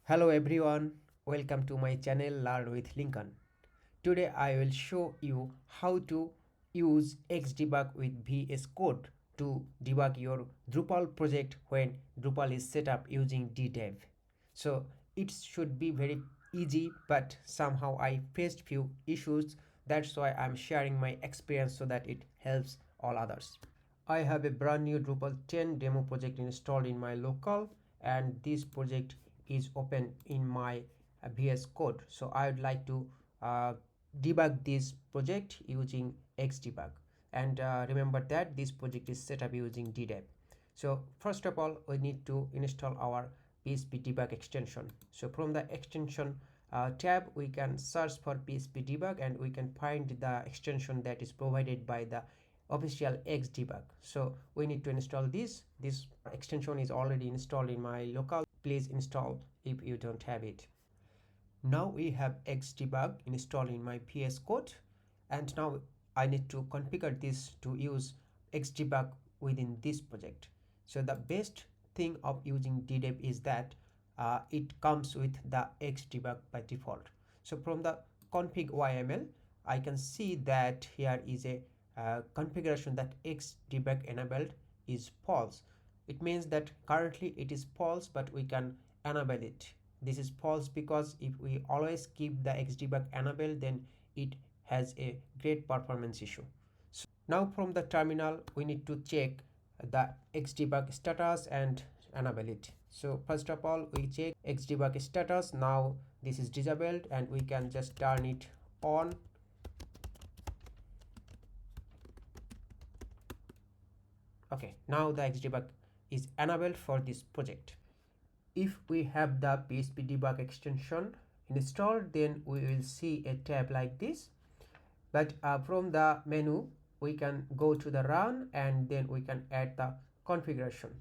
Hello everyone, welcome to my channel Learn with Lincoln. Today I will show you how to use Xdebug with VS Code to debug your Drupal project when Drupal is set up using DDev. So it should be very easy, but somehow I faced few issues. That's why I'm sharing my experience so that it helps all others. I have a brand new Drupal 10 demo project installed in my local, and this project is open in my VS Code. So I would like to uh, debug this project using Xdebug. And remember that this project is set up using DDev. So first of all, we need to install our PHP debug extension. So from the extension tab, we can search for PHP debug and we can find the extension that is provided by the official Xdebug. So we need to install this extension is already installed in my local. Please install if you don't have it. Now we have Xdebug installed in my VS Code, and now I need to configure this to use Xdebug within this project. So the best thing of using DDev is that it comes with the Xdebug by default. So from the config YML, I can see that here is a configuration that Xdebug enabled is false. It means that currently it is false, but we can enable it. This is false because if we always keep the Xdebug enabled, then it has a great performance issue. So now from the terminal, we need to check the Xdebug status and enable it. So first of all, we check Xdebug status. Now this is disabled and we can just turn it on. Okay, now the Xdebug is enabled for this project. If we have the PHP debug extension installed, then we will see a tab like this. But from the menu, we can go to the run and then we can add the configuration.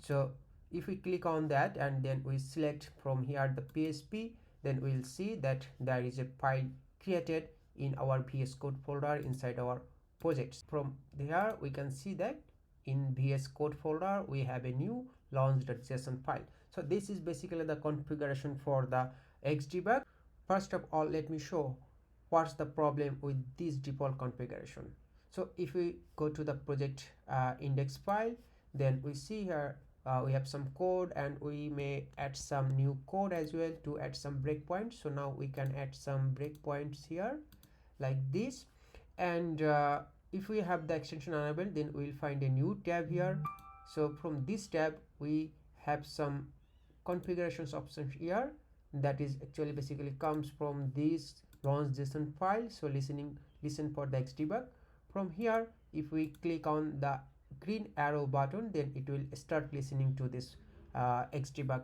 So if we click on that and then we select from here the PHP, then we'll see that there is a file created in our VS Code folder inside our projects. From there, we can see that in VS Code folder, we have a new launch.json file. So this is basically the configuration for the Xdebug. First of all, let me show what's the problem with this default configuration. So if we go to the project index file, then we see here we have some code and we may add some new code as well to add some breakpoints. So now we can add some breakpoints here like this. And if we have the extension enabled, then we'll find a new tab here. So from this tab, we have some configurations options here that is actually basically comes from this launch.json file. So listen for the Xdebug. From here, if we click on the green arrow button, then it will start listening to this Xdebug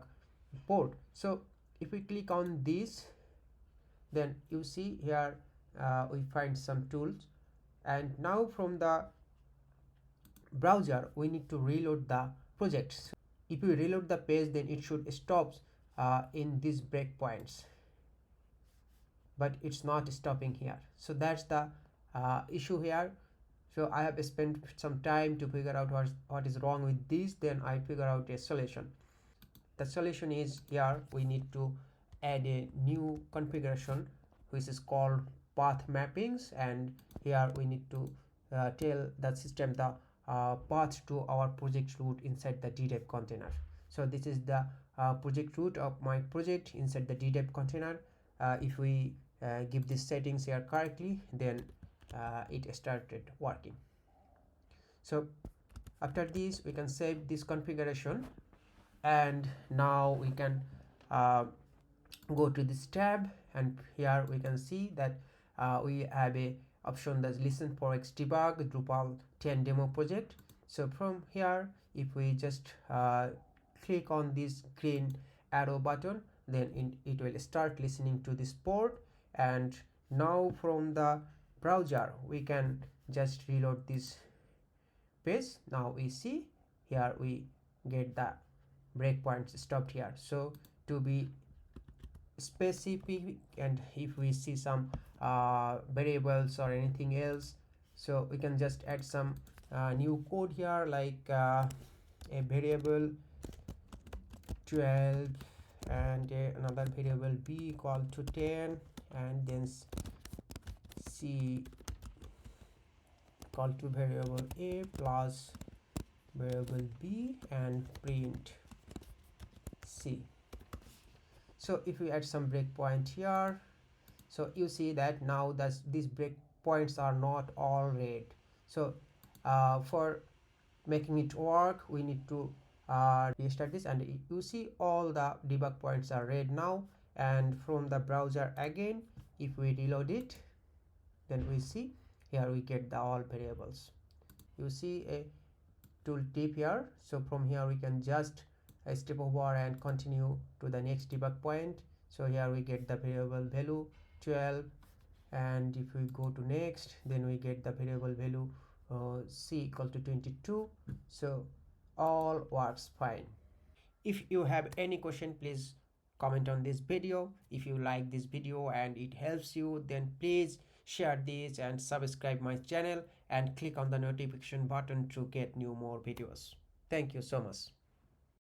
port. So if we click on this, then you see here we find some tools, and now from the browser we need to reload the project. So if we reload the page, then it should stop in these breakpoints, but it's not stopping here. So that's the issue here. So I have spent some time to figure out what is wrong with this. Then I figure out a solution. The solution is here we need to add a new configuration which is called path mappings, and here we need to tell the system the path to our project root inside the DDev container. So this is the project root of my project inside the DDev container. If we give these settings here correctly, then it started working. So after this, we can save this configuration, and now we can go to this tab, and here we can see that we have a option that's listen for Xdebug Drupal 10 demo project. So from here, if we just click on this green arrow button, then it will start listening to this port. And now from the browser, we can just reload this page. Now we see here we get the breakpoints stopped here. So to be specific, and if we see some variables or anything else, so we can just add some new code here, like a variable 12 and another variable b equal to 10, and then c equal to variable a plus variable b, and print c. So if we add some breakpoint here, so you see that now these breakpoints are not all red. So for making it work, we need to restart this, and you see all the debug points are red now. And from the browser again, if we reload it, then we see here we get the all variables. You see a tooltip here. So from here we can just step over and continue to the next debug point. So here we get the variable value 12, and if we go to next, then we get the variable value c equal to 22. So all works fine. If you have any question, please comment on this video. If you like this video and it helps you, then please share this and subscribe my channel and click on the notification button to get more videos. Thank you so much.